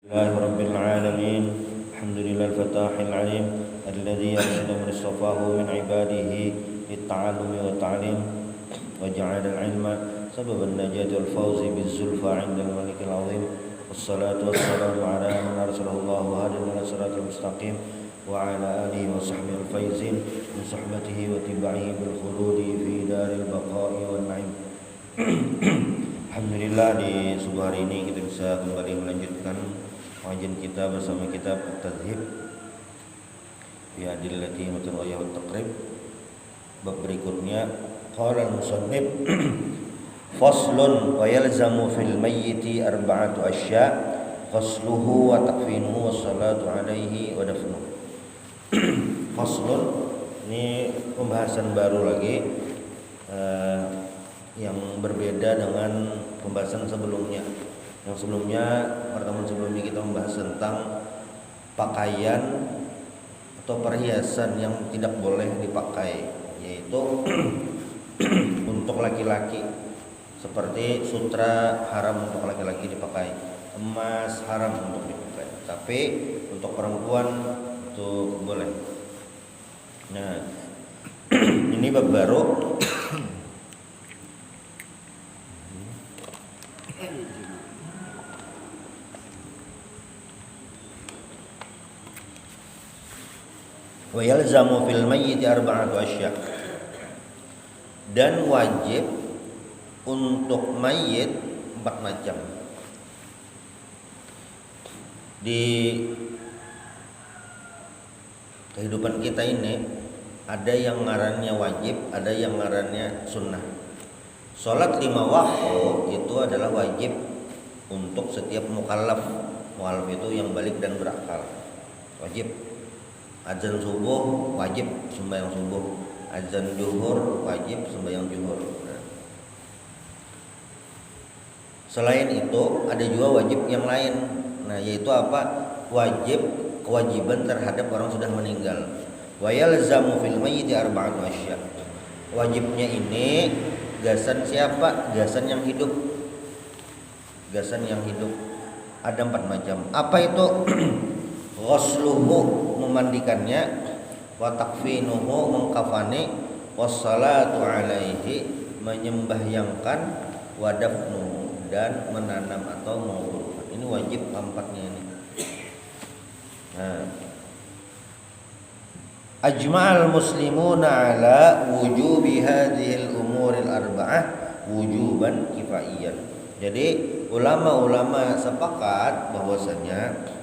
لله رب العالمين. الحمد لله الفتاح العليم الذي أرشد من اصطفاه من عباده للتعلم والتعليم وجعل العلم سبب النجاة والفوز بالزلفى عند الملك العظيم. والصلاة والسلام على من أرسله الله هاديا إلى الصراط المستقيم وعلى آله وصحبه الفائزين من صحبته واتباعه بالخلود في دار البقاء والنعيم. Alhamdulillah, di subuh hari ini kita bisa kembali melanjutkan kajian kita bersama kitab At-Tadhhib fi Adillati Mutanayyah wa Taqrib. Bab berikutnya, qala al-musannif faslun wa yalzamu fil mayyiti arba'atu asya' ghusluhu wa takfinuhu wa salatu alaihi wa dafnuhu. Faslun, ini pembahasan baru lagi yang berbeda dengan pembahasan sebelumnya. Yang sebelumnya, pertemuan sebelumnya kita membahas tentang pakaian atau perhiasan yang tidak boleh dipakai, yaitu untuk laki-laki seperti sutra haram untuk laki-laki dipakai, emas haram untuk dipakai, tapi untuk perempuan itu boleh. Nah, ini bab baru. Wa yalzamu fil mayyit arba'atu asya', dan wajib untuk mayit 4 macam. Di kehidupan kita ini ada yang ngarannya wajib, ada yang ngarannya sunnah. Salat 5 waktu itu adalah wajib untuk setiap mukallaf. Mukallaf itu yang balik dan berakal, wajib. Azan subuh wajib sembahyang subuh, azan zuhur wajib sembahyang zuhur. Selain itu ada juga wajib yang lain. Nah, yaitu apa? Kewajiban terhadap orang sudah meninggal. Wa yalzamu fil mayyit arba'atu asya'. Wajibnya ini gasan siapa? Gasan yang hidup. Gasan yang hidup ada 4 macam. Apa itu? Ghusluhu, memandikannya, wa takfinuhu, mengkafani, wassalatu alaihi, menyembahyangkan, wa dafnuhu, dan menanam atau menguburkan. Ini wajib 4-nya ini. Nah, ajma'al muslimuna ala wujubi hadhil umuril arba'ah wujuban kifaiyan. Jadi ulama-ulama sepakat bahwasanya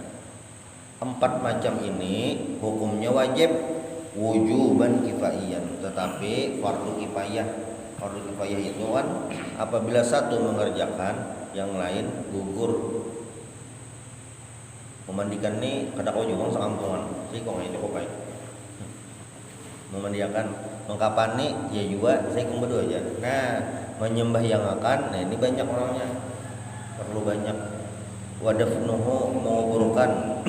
4 macam ini hukumnya wajib wujuban kifaiyan, tetapi fardu kifayah. Fardu kifayah itu kan apabila satu mengerjakan, yang lain gugur. Memandikan nih kada kau juga sekampungan, sih kok nggak cukup baik. Memandikan, mengkapan nih ya juga saya berdua aja. Nah, menyembahyangakan, nah ini banyak orangnya, perlu banyak. Wadafnuhu, menguburkan.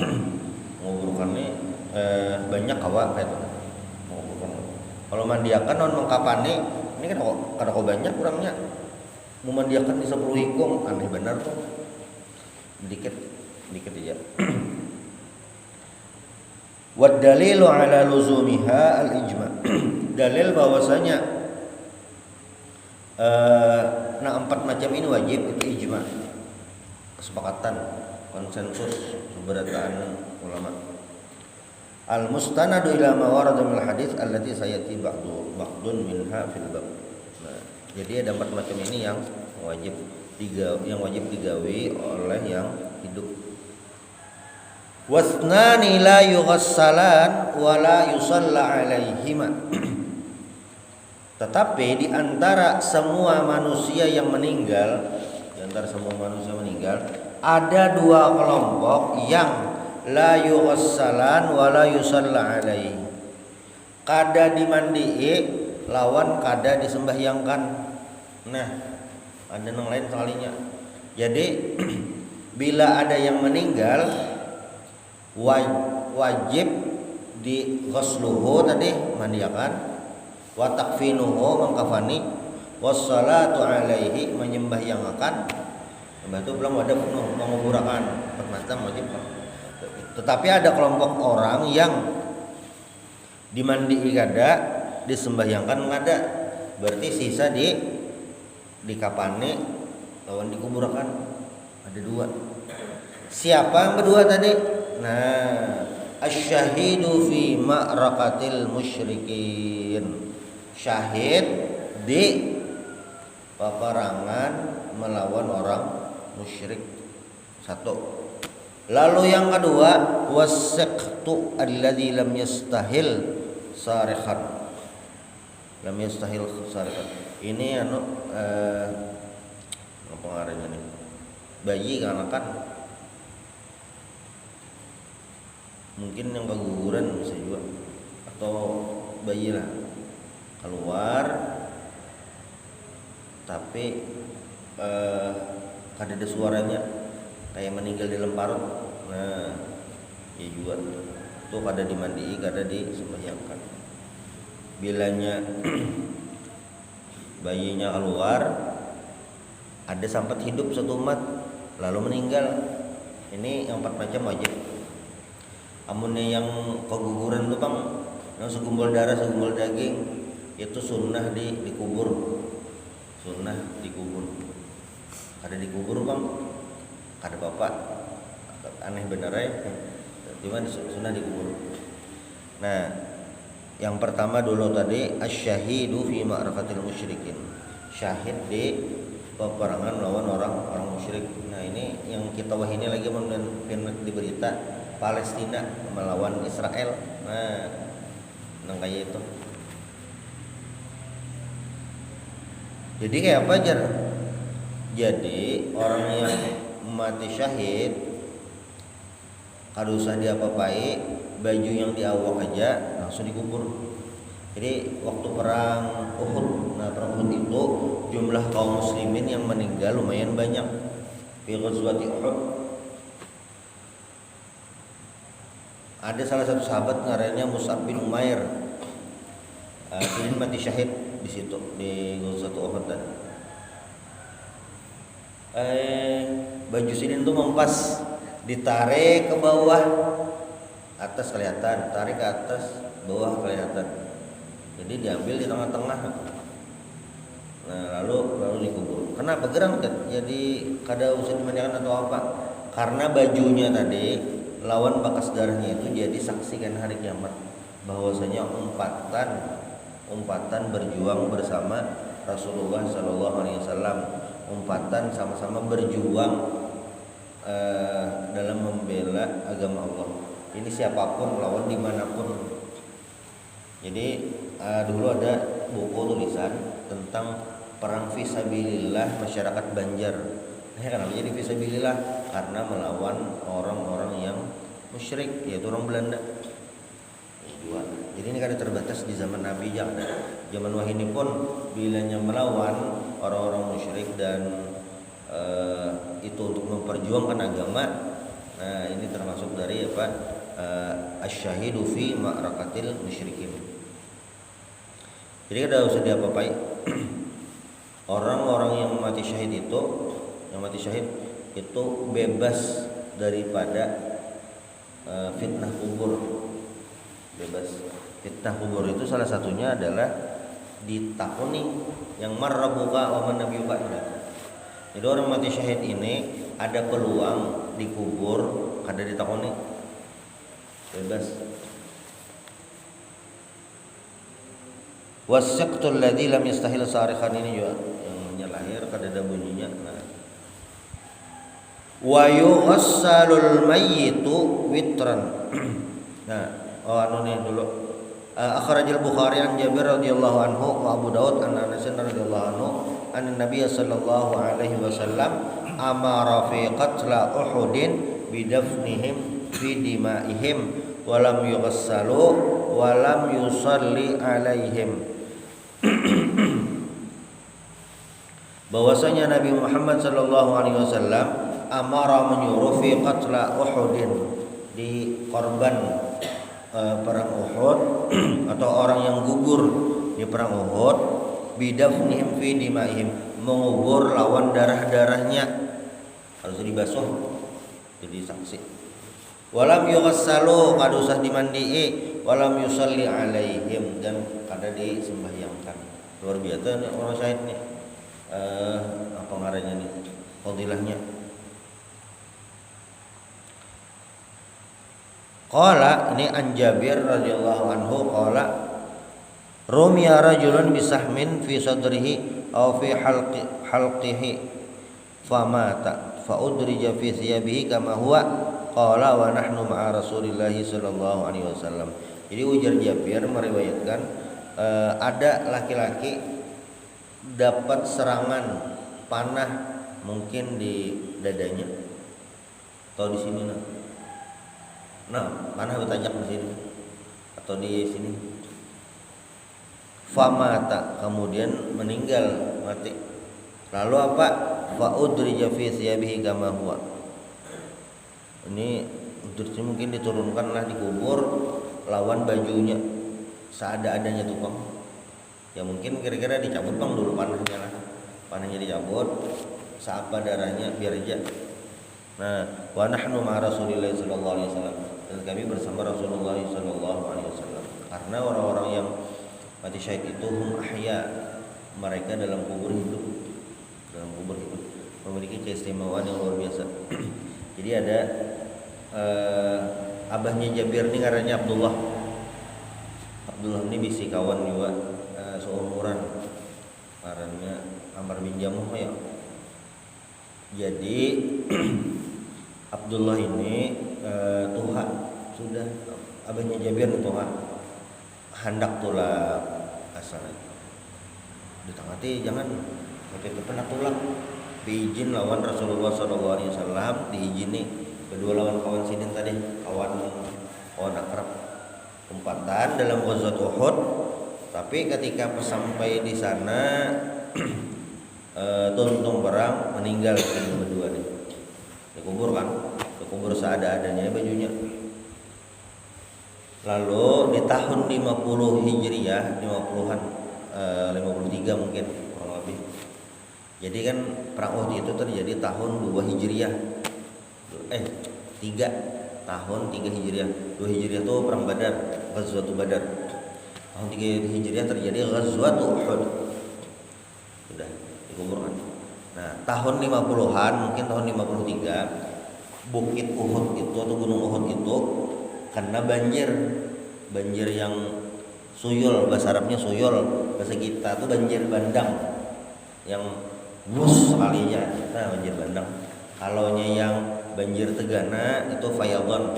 Menguburkan nih banyak kawa kayak itu. Menguburkan. Kalau mandiakan non mengkapan nih, ini kan kada kau banyak kurangnya. Memandiakan di 10 ikung, aneh benar tuh. Dikit aja. Wad dalilu ala luzumiha al ijma. Dalil bahwasanya 4 macam ini wajib itu ijma. Kesepakatan, konsensus keberadaan ulama. Al mustanadu ila ma warada min hadis allati sayati ba'dun minha fil bab. Nah, jadi ada 4 macam ini yang wajib digawi oleh yang hidup. Wasnani la yughassalan wa la yusalla alaihima. Tetapi di antara semua manusia yang meninggal, ada 2 kelompok yang la yughassalan wa la yusalla alaihi. Kada dimandii lawan kada disembahyangkan. Nah, ada yang lain sekalinya. Jadi bila ada yang meninggal wajib di ghusluhu tadi mandiakan, wa takfinuhu mengkafani, wassalatu alaihi menyembahyangakan, Mbah itu belum ada menguburkan kita wajib. Tetapi ada kelompok orang yang dimandi kada, disembahyangkan kada, berarti sisa di kapane lawan dikuburkan. Ada dua. Siapa yang berdua tadi? Nah, asy-syahidu fi ma'rakatil musyrikin. Syahid di peperangan melawan orang musyrik. Satu. Lalu yang kedua, wasiqtu alladzi lam yastahil sarikhan. Lam yastahil sarikhan. Ini apa ngarannya nih? Bayi kan mungkin yang keguguran bisa juga, atau bayi lah keluar tapi kada ada suaranya, kayak meninggal di dalam parut. Nah, ya juga itu kada dimandi, kada disembahyangkan. Bilanya bayinya keluar, ada sempat hidup satu umat lalu meninggal, ini yang 4 macam wajib. Amunnya yang keguguran itu bang, yang segumpal darah, segumpal daging, itu sunnah dikubur, sunnah dikubur. Kada dikubur bang, kada bapak, aneh bener ya, gimana sunnah dikubur. Nah, yang pertama dulu tadi asy-syahidu fi ma'rakatil musyrikin, syahid di peperangan melawan orang musyrik. Nah, ini yang kita wahini lagi di berita Palestina melawan Israel. Nah, kayak itu. Jadi kayak apa aja? Jadi orang yang mati syahid kada usah diapa-apai, baju yang di awak aja langsung dikubur. Jadi waktu perang Uhud, nah perang Uhud itu jumlah kaum muslimin yang meninggal lumayan banyak. Fi ghazwati Uhud ada salah satu sahabat ngarannya Mus'ab bin Umair, ini mati syahid di situ di ghazwati Uhud tadi. Baju sini tuh mempas, ditarik ke bawah, atas kelihatan, tarik ke atas, bawah kelihatan. Jadi diambil di tengah-tengah. Nah, lalu dikubur. Kenapa gerang kan? Jadi kada usah dimandikan atau apa? Karena bajunya tadi lawan bekas darahnya itu jadi saksikan hari kiamat bahwasanya umpatan berjuang bersama Rasulullah Sallallahu Alaihi Wasallam, umpatan sama-sama berjuang dalam membela agama Allah. Ini siapapun lawan dimanapun. Jadi dulu ada buku tulisan tentang perang fisabilillah masyarakat Banjar. Nah, kenapa jadi fisabilillah? Karena melawan orang-orang yang musyrik, yaitu orang Belanda. Jadi ini kada terbatas di zaman Nabi jangan. Zaman wahyu ini pun bilanya melawan orang-orang musyrik dan itu untuk memperjuangkan agama. Nah, ini termasuk dari apa? Asy-syahidu fi ma'rakatil musyrikin. Jadi kada usah diapa-apai. Orang-orang yang mati syahid itu bebas daripada fitnah kubur. Bebas. Fitnah kubur itu salah satunya adalah ditakuni yang marrabuka wa man nabiyuka. Jadi orang mati syahid ini ada peluang dikubur kada ditakuni. Bebas. Wasiqtul ladzi lam yastahil sarikhan, ini juga yang lahir kada ada bunyinya. Nah. Wa yughassalul mayyitu witran. Nah, nih dulu. Akhrajal Bukhari an Jabir radhiyallahu anhu wa Abu Daud an Anas radhiyallahu anhu an Nabiy sallallahu alaihi wasallam amara fi qatla Uhudin bidafnihim fi dimaihim wa lam yughassalu wa lam yusalli alaihim. Bahwasanya Nabi Muhammad sallallahu alaihi wasallam amara menyuruh fi qatla Uhudin, di korban perang Uhud atau orang yang gugur di perang Uhud, bidafnihim fi dimaihim, mengubur lawan darah-darahnya, harus dibasuh jadi saksi. Walam yughassalu kada usah dimandii, walam yusalli alaihim dan kada disembahyangkan. Luar biasa nih orang syahid nih. Apa ngarannya nih? Fadilahnya. Qala ini an Jabir radhiyallahu anhu qala rumiya rajulun bisahmin fi sadrihi aw fi halqihi famata fa udrija fi thiyabihi kama huwa qala wa nahnu ma'a Rasulillahi sallallahu alaihi wasallam. Jadi ujar Jabir meriwayatkan ada laki-laki dapat serangan panah mungkin di dadanya atau di sini panah bertajak di sini atau di sini. Famata kemudian meninggal mati. Lalu apa? Fa udrija fi thiyabihi kama huwa. Ini mungkin diturunkanlah dikubur lawan bajunya seada-adanya tukang. Ya mungkin kira-kira dicabut bang dulu panahnya lah. Panahnya dicabut, seapa darahnya biar aja. Nah, wa nahnu ma'a Rasulillah sallallahu alaihi wasallam. Dan kami bersama Rasulullah sallallahu alaihi wasallam. Karena orang-orang yang mati syahid itu hum ahya, mereka dalam kubur hidup. Memiliki keistimewaan yang luar biasa. Jadi ada abahnya Jabir ini ngarannya Abdullah. Abdullah ini bisi kawan juga seumuran. Ngarannya Amr bin Jamuh ya. Jadi Abdullah ini tuha sudah abahnya Jabir tuha hendak tulah asal ditangati jangan sampai kena tulang diizin lawan Rasulullah SAW diizini kedua lawan kawan sidin tadi kawan akrab umpatan dalam ghazwat Uhud. Tapi ketika sampai di sana tuntung perang meninggal berdua nih dikubur seada-adanya bajunya. Lalu di tahun 50 Hijriah 50-an 53 mungkin kurang lebih. Jadi kan perang Uhud itu terjadi tahun 2 Hijriah 3 tahun 3 Hijriah. 2 Hijriah itu perang Badar, Ghazwat Badar. Tahun 3 Hijriah terjadi Ghazwat Uhud. Sudah dikuburkan. Nah, tahun 50-an mungkin tahun 53 Bukit Uhud itu atau Gunung Uhud itu karena banjir yang suyul, bahasa Arabnya suyul, bahasa kita tuh banjir bandang yang bus sekalinya. Nah, banjir bandang. Kalaunya yang banjir tegana itu fayadon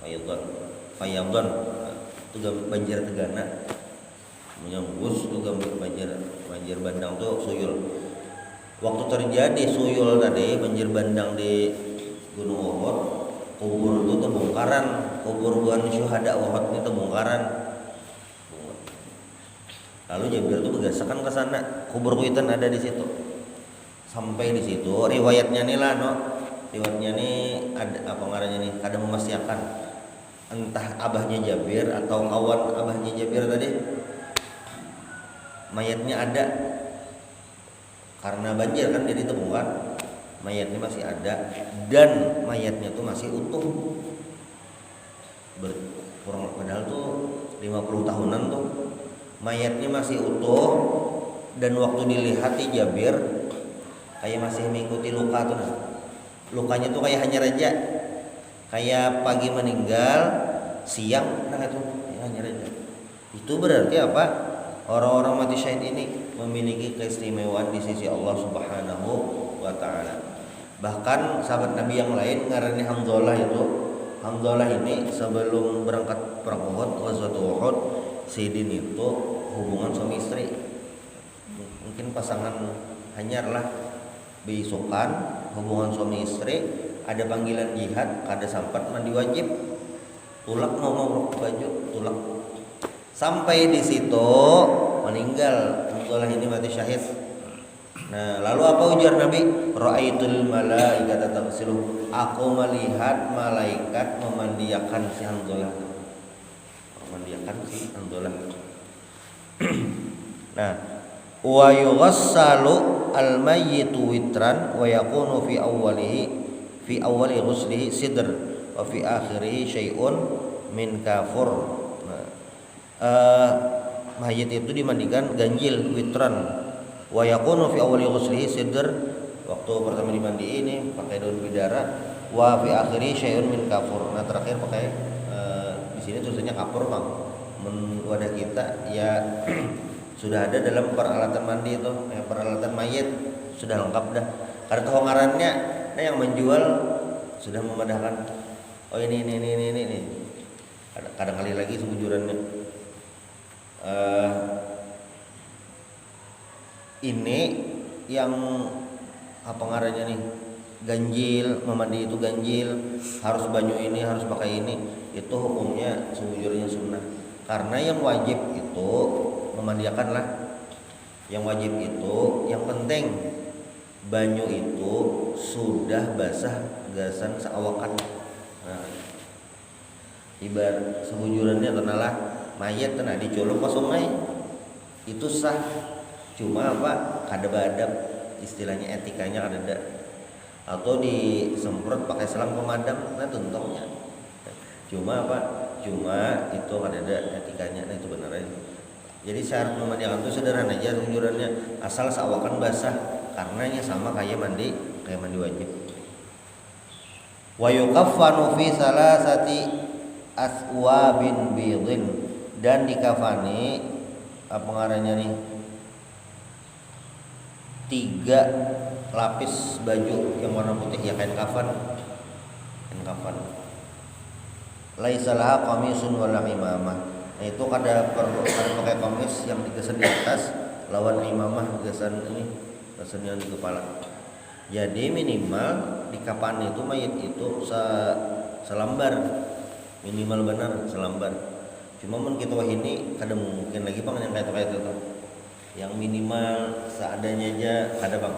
itu banjir tegana. Yang bus itu banjir bandang tuh suyul. Waktu terjadi suyul tadi banjir bandang di Gunung Uhud, kubur itu terbongkaran, kubur syuhada Uhud ini terbongkaran. Lalu Jabir itu bergesakan ke sana, kubur kuitan ada di situ. Sampai di situ riwayatnya nih riwayatnya nih ada apa ngarannya nih, kada memastikan entah abahnya Jabir atau kawan abahnya Jabir tadi mayatnya ada karena banjir kan jadi temukan mayatnya masih ada dan mayatnya tuh masih utuh kurang padahal tuh 50 tahunan tuh mayatnya masih utuh dan waktu dilihati Jabir kayak masih mengikuti luka tuh lukanya tuh kayak hanya raja kayak pagi meninggal siang itu hanya raja. Itu berarti apa? Orang-orang mati syahid ini memiliki keistimewaan di sisi Allah Subhanahu wa taala. Bahkan sahabat Nabi yang lain ngarannya Hamzah ini sebelum berangkat perang Uhud, Ghazwat Uhud, Sidin itu hubungan suami istri. Mungkin pasangan hanyar lah beisukan hubungan suami istri, ada panggilan jihad, kada sampat mandi wajib. Tulak ngomong baju, tulak. Sampai di situ meninggal Abdullah ini mati syahid. Nah, lalu apa ujar Nabi? Ra'aitul malaikata taghsilu. Aku melihat malaikat memandiakan si Hamzah. Nah, wa yughassalu al-mayyitu witran wa yakunu fi fi awwali ghuslihi sidr wa fi akhirih syai'un min kafur. Mayit itu dimandikan ganjil witran. Wa yakunu fi awwali ghuslihi sidr, waktu pertama dimandi ini pakai daun bidara, wa fi akhiri syai'un min kafur. Nah terakhir pakai di sini tulisannya kafur Bang. Wadah kita ya sudah ada dalam peralatan mandi itu, peralatan mayit sudah lengkap dah. Karena kehongarannya yang menjual sudah memadahkan. Oh ini. Kadang kali lagi sebujurannya. Ini yang apa ngarannya nih, ganjil, memandi itu ganjil, harus banyu ini, harus pakai ini, itu hukumnya sebujurnya sunnah. Karena yang wajib itu memandiakan lah, yang wajib itu, yang penting banyu itu sudah basah gasan seawakan. Nah, ibarat sebujurannya tenalah mayat tenah dicolok ke sungai itu sah. Cuma apa, kada badab, istilahnya etikanya kada ada, atau disemprot pakai selang pemadam, nah tuntungnya. Cuma apa, cuma itu kada ada etikanya, nah itu benar aja. Jadi syarat memandikan itu sederhana aja anjurannya, asal seawakan basah, karenanya sama kayak mandi wajib. Wa yukaffanu fi salasati aswabin bidin, dan dikafani apa ngarannya nih, 3 lapis baju yang warna putih, ya kain kafan. Laisa laha qamisun wala imamah. Nah itu kada perlu pakai komis yang digesan di atas lawan imamah gesan yang di kepala. Jadi minimal di kapan itu mayit itu selambar, minimal benar selambar. Cuma mun kita ini kada mungkin lagi Bang yang kayak itu. Yang minimal seadanya aja ada Bang,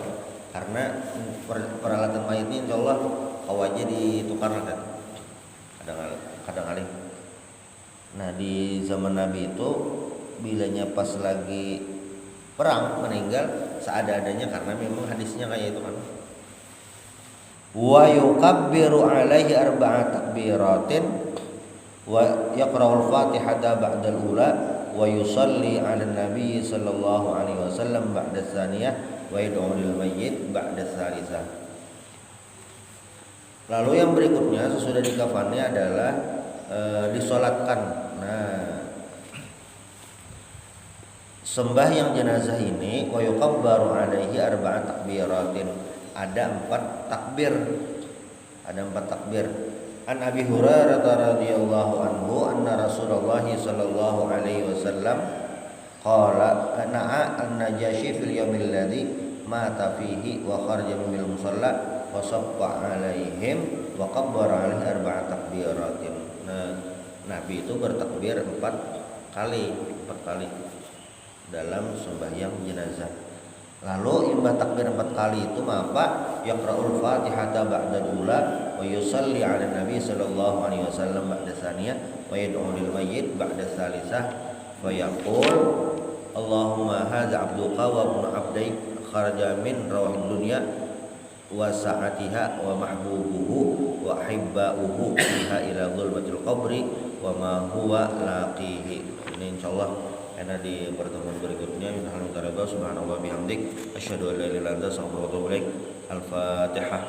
karena peralatan mayit ini insyaallah aja ditukar kan kadang kali. Nah di zaman Nabi itu bilanya pas lagi perang meninggal seada-adanya, karena memang hadisnya kayak itu kan. Wa yukabbiru alaihi 4 takbiratin wa yaqra'ul fatihata ba'dal ula wa yusalli 'ala nabi sallallahu alaihi wasallam ba'da tsaniyah wa yad'u lil mayyit ba'da tsalisah. Lalu yang berikutnya sesudah dikafannya adalah disolatkan. Nah, sembahyang jenazah ini wa yukabbaru 'alaihi 4 takbiratin, ada 4 takbir. An Abi Hurairah radhiyallahu anhu anna Rasulullah sallallahu alaihi wasallam qala na'a an-najashi fil yaumil ladzi mata fihi wa kharaja minal musalla wa sabba alaihim wa kabbara alaihi 4 takbiratin. Nah, Nabi itu bertakbir 4 kali dalam sembahyang jenazah. Lalu imbah takbir 4 kali itu apa? Yaqra'ul Fatihata ba'dal ula wa yusalli 'ala nabi sallallahu alaihi wasallam ba'da tsaniyah wa yad'u lil mayyit ba'da tsalisah wa yaqul Allahumma hadza 'abduka wa ibnu 'abdik kharaja min rawahid dunya wa sa'atiha wa mahbubuhu wa hibbauhu fiha ila dhulmatil qabri wa ma huwa laqihi. Ini insyaallah karena di pertemuan berikutnya. Subhanallah bihamdik asyhadu an la ilaha illa anta astaghfiruka wa atubu ilaik. Al-Fatihah.